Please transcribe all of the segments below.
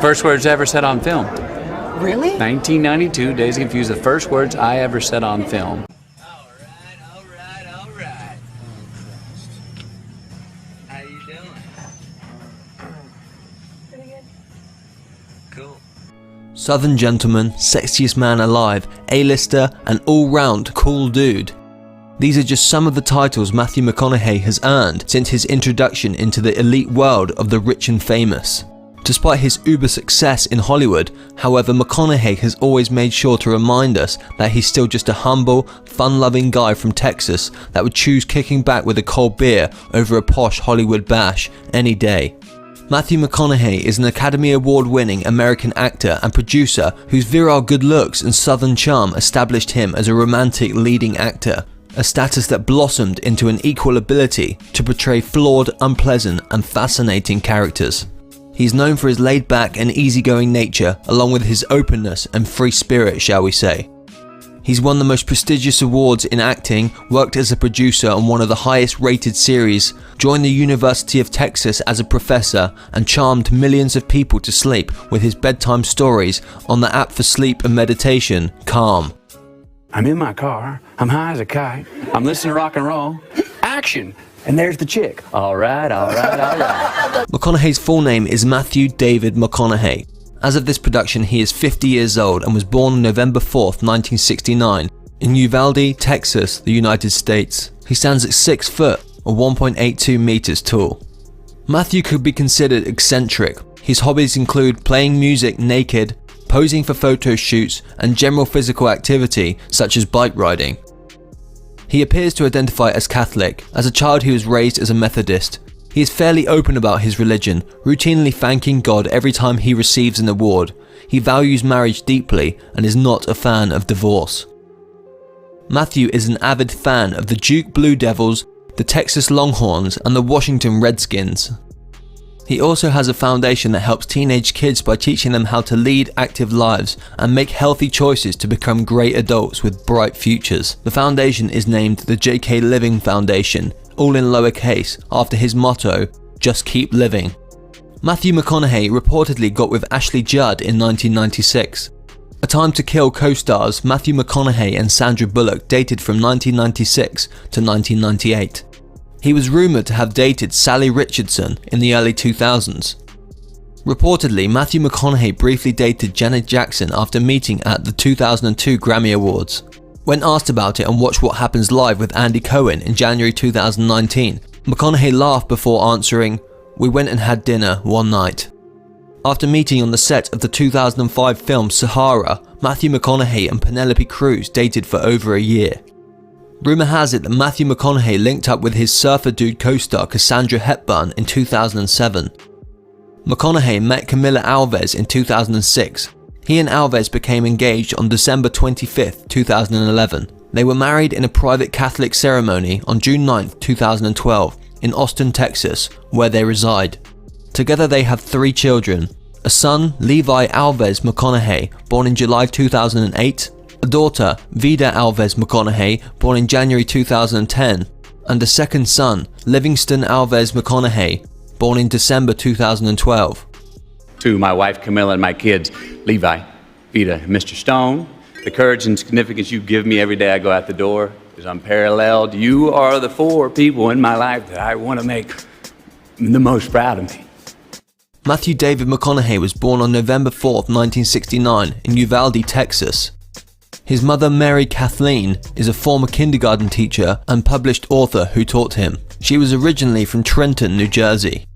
First words ever said on film. Really? 1992, Days Confused, the first words I ever said on film. All right. How you doing? Pretty good. Cool. Southern gentleman, sexiest man alive, A-lister, and all-round cool dude. These are just some of the titles Mathew McConaughey has earned since his introduction into the elite world of the rich and famous. Despite his uber success in Hollywood, however, McConaughey has always made sure to remind us that he's still just a humble, fun-loving guy from Texas that would choose kicking back with a cold beer over a posh Hollywood bash any day. Mathew McConaughey is an Academy Award-winning American actor and producer whose virile good looks and southern charm established him as a romantic leading actor, a status that blossomed into an equal ability to portray flawed, unpleasant, and fascinating characters. He's known for his laid-back and easygoing nature, along with his openness and free spirit, shall we say. He's won the most prestigious awards in acting, worked as a producer on one of the highest-rated series, joined the University of Texas as a professor, and charmed millions of people to sleep with his bedtime stories on the app for sleep and meditation, Calm. I'm in my car, I'm high as a kite, I'm listening to rock and roll, action! And there's the chick. All right. McConaughey's full name is Mathew David McConaughey. As of this production, he is 50 years old and was born on November 4th, 1969, in Uvalde, Texas, the United States. He stands at 6 foot, or 1.82 meters tall. Mathew could be considered eccentric. His hobbies include playing music naked, posing for photo shoots, and general physical activity such as bike riding. He appears to identify as Catholic. As a child, he was raised as a Methodist. He is fairly open about his religion, routinely thanking God every time he receives an award. He values marriage deeply and is not a fan of divorce. Mathew is an avid fan of the Duke Blue Devils, the Texas Longhorns, and the Washington Redskins. He also has a foundation that helps teenage kids by teaching them how to lead active lives and make healthy choices to become great adults with bright futures. The foundation is named the J.K. Living Foundation, all in lowercase, after his motto, "Just keep living." Mathew McConaughey reportedly got with Ashley Judd in 1996. A Time to Kill co-stars Mathew McConaughey and Sandra Bullock dated from 1996 to 1998. He was rumoured to have dated Sally Richardson in the early 2000s. Reportedly, Mathew McConaughey briefly dated Janet Jackson after meeting at the 2002 Grammy Awards. When asked about it on Watch What Happens Live with Andy Cohen in January 2019, McConaughey laughed before answering, "We went and had dinner one night." After meeting on the set of the 2005 film Sahara, Mathew McConaughey and Penelope Cruz dated for over a year. Rumour has it that Mathew McConaughey linked up with his Surfer Dude co-star Cassandra Hepburn in 2007. McConaughey met Camila Alves in 2006. He and Alves became engaged on December 25, 2011. They were married in a private Catholic ceremony on June 9, 2012 in Austin, Texas, where they reside. Together they have 3 children, a son, Levi Alves McConaughey, born in July 2008, a daughter, Vida Alves McConaughey, born in January 2010, and a second son, Livingston Alves McConaughey, born in December 2012. To my wife Camilla and my kids, Levi, Vida, and Mr. Stone, the courage and significance you give me every day I go out the door is unparalleled. You are the 4 people in my life that I want to make the most proud of me. Mathew David McConaughey was born on November 4, 1969 in Uvalde, Texas. His mother, Mary Kathleen, is a former kindergarten teacher and published author who taught him. She was originally from Trenton, New Jersey.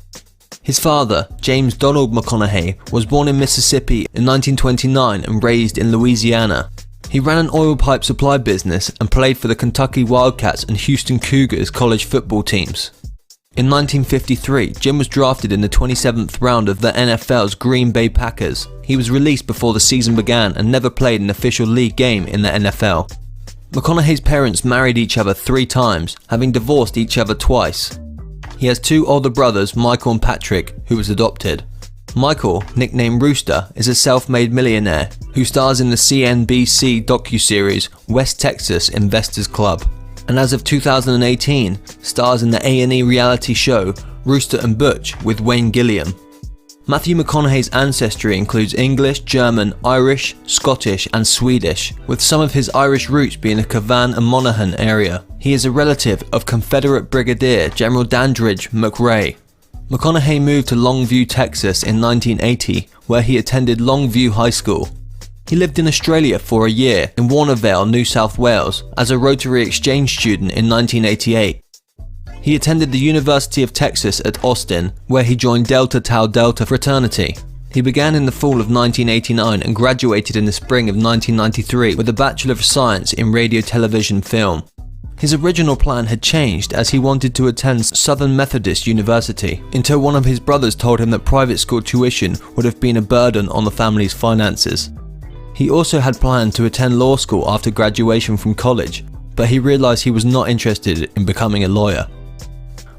His father, James Donald McConaughey, was born in Mississippi in 1929 and raised in Louisiana. He ran an oil pipe supply business and played for the Kentucky Wildcats and Houston Cougars college football teams. In 1953, Jim was drafted in the 27th round of the NFL's Green Bay Packers. He was released before the season began and never played an official league game in the NFL. McConaughey's parents married each other 3 times, having divorced each other twice. He has 2 older brothers, Michael and Patrick, who was adopted. Michael, nicknamed Rooster, is a self-made millionaire who stars in the CNBC docuseries West Texas Investors Club, and as of 2018, stars in the A&E reality show Rooster and Butch with Wayne Gilliam. Matthew McConaughey's ancestry includes English, German, Irish, Scottish and Swedish, with some of his Irish roots being the Cavan and Monaghan area. He is a relative of Confederate Brigadier General Dandridge McRae. McConaughey moved to Longview, Texas in 1980, where he attended Longview High School. He lived in Australia for a year in Warnervale, New South Wales, as a Rotary Exchange student in 1988. He attended the University of Texas at Austin, where he joined Delta Tau Delta fraternity. He began in the fall of 1989 and graduated in the spring of 1993 with a Bachelor of Science in Radio, Television, Film. His original plan had changed as he wanted to attend Southern Methodist University, until one of his brothers told him that private school tuition would have been a burden on the family's finances. He also had planned to attend law school after graduation from college, but he realized he was not interested in becoming a lawyer.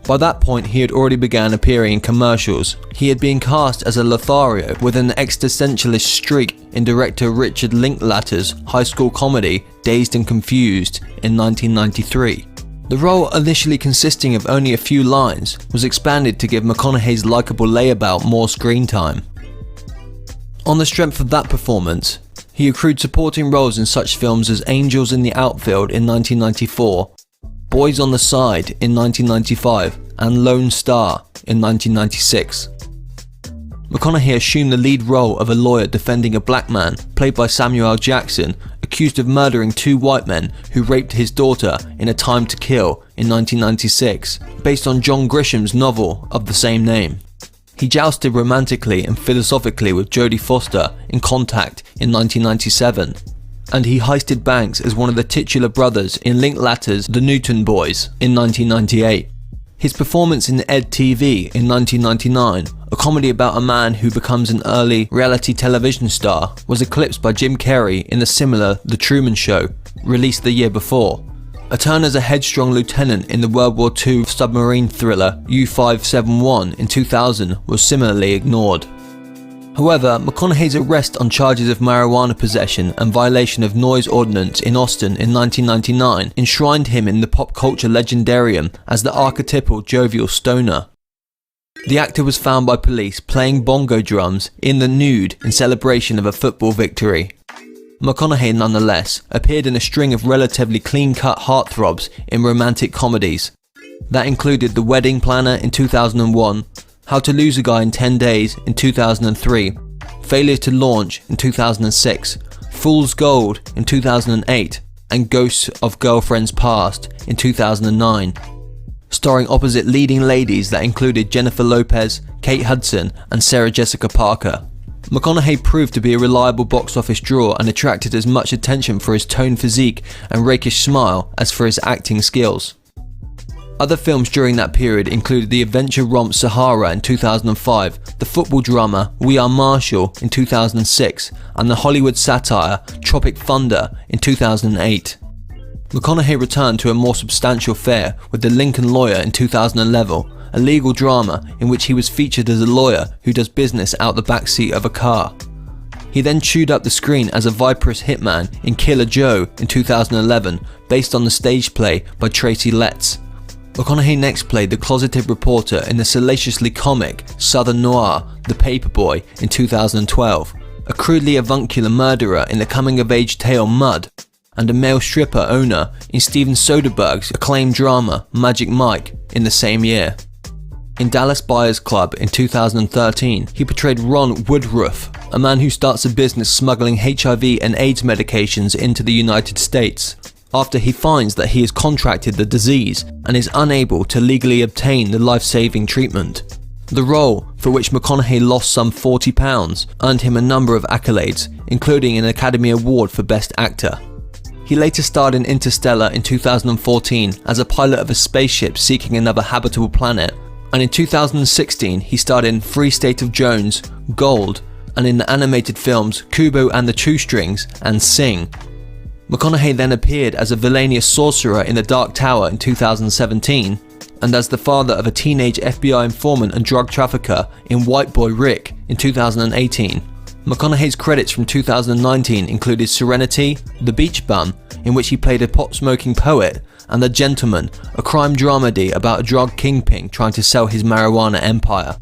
By that point, he had already begun appearing in commercials. He had been cast as a Lothario with an existentialist streak in director Richard Linklater's high school comedy Dazed and Confused in 1993. The role, initially consisting of only a few lines, was expanded to give McConaughey's likeable layabout more screen time. On the strength of that performance, he accrued supporting roles in such films as Angels in the Outfield in 1994, Boys on the Side in 1995, and Lone Star in 1996. McConaughey assumed the lead role of a lawyer defending a black man, played by Samuel L. Jackson, accused of murdering two white men who raped his daughter in A Time to Kill in 1996, based on John Grisham's novel of the same name. He jousted romantically and philosophically with Jodie Foster in Contact in 1997, and he heisted banks as one of the titular brothers in Linklater's The Newton Boys in 1998. His performance in Ed TV in 1999, a comedy about a man who becomes an early reality television star, was eclipsed by Jim Carrey in the similar The Truman Show, released the year before. A turn as a headstrong lieutenant in the World War II submarine thriller U-571 in 2000 was similarly ignored. However, McConaughey's arrest on charges of marijuana possession and violation of noise ordinance in Austin in 1999 enshrined him in the pop culture legendarium as the archetypal jovial stoner. The actor was found by police playing bongo drums in the nude in celebration of a football victory. McConaughey nonetheless appeared in a string of relatively clean-cut heartthrobs in romantic comedies. That included The Wedding Planner in 2001, How to Lose a Guy in 10 Days in 2003, Failure to Launch in 2006, Fool's Gold in 2008, and Ghosts of Girlfriends Past in 2009. Starring opposite leading ladies that included Jennifer Lopez, Kate Hudson, and Sarah Jessica Parker. McConaughey proved to be a reliable box office draw and attracted as much attention for his toned physique and rakish smile as for his acting skills. Other films during that period included the adventure romp Sahara in 2005, the football drama We Are Marshall in 2006, and the Hollywood satire Tropic Thunder in 2008. McConaughey returned to a more substantial fare with The Lincoln Lawyer in 2011, a legal drama in which he was featured as a lawyer who does business out the backseat of a car. He then chewed up the screen as a viperous hitman in Killer Joe in 2011, based on the stage play by Tracy Letts. McConaughey next played the closeted reporter in the salaciously comic Southern Noir The Paperboy in 2012, a crudely avuncular murderer in the coming-of-age tale Mud, and a male stripper owner in Steven Soderbergh's acclaimed drama Magic Mike in the same year. In Dallas Buyers Club in 2013, he portrayed Ron Woodruff, a man who starts a business smuggling HIV and AIDS medications into the United States, after he finds that he has contracted the disease and is unable to legally obtain the life-saving treatment. The role, for which McConaughey lost some 40 pounds, earned him a number of accolades, including an Academy Award for Best Actor. He later starred in Interstellar in 2014 as a pilot of a spaceship seeking another habitable planet, and in 2016 he starred in Free State of Jones, Gold, and in the animated films Kubo and the Two Strings and Sing. McConaughey then appeared as a villainous sorcerer in The Dark Tower in 2017, and as the father of a teenage FBI informant and drug trafficker in White Boy Rick in 2018. McConaughey's credits from 2019 included Serenity, The Beach Bum, in which he played a pot-smoking poet, and The Gentleman, a crime dramedy about a drug kingpin trying to sell his marijuana empire.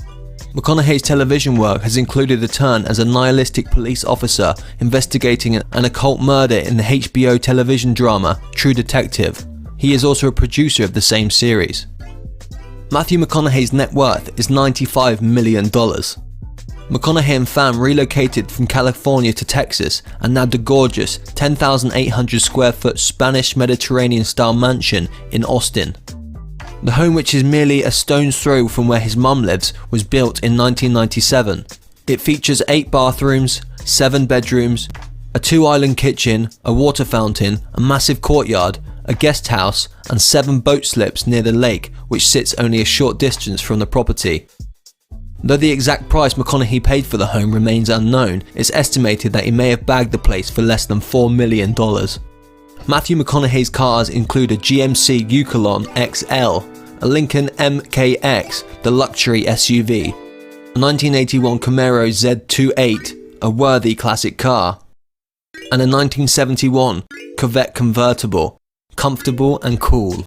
McConaughey's television work has included a turn as a nihilistic police officer investigating an occult murder in the HBO television drama True Detective. He is also a producer of the same series. Matthew McConaughey's net worth is $95 million. McConaughey and fam relocated from California to Texas and nabbed a gorgeous 10,800 square foot Spanish Mediterranean style mansion in Austin. The home, which is merely a stone's throw from where his mum lives, was built in 1997. It features 8 bathrooms, 7 bedrooms, a 2-island kitchen, a water fountain, a massive courtyard, a guest house, and 7 boat slips near the lake, which sits only a short distance from the property. Though the exact price McConaughey paid for the home remains unknown, it's estimated that he may have bagged the place for less than $4 million. Matthew McConaughey's cars include a GMC Yukon XL, a Lincoln MKX, the luxury SUV, a 1981 Camaro Z28, a worthy classic car, and a 1971 Corvette convertible, comfortable and cool.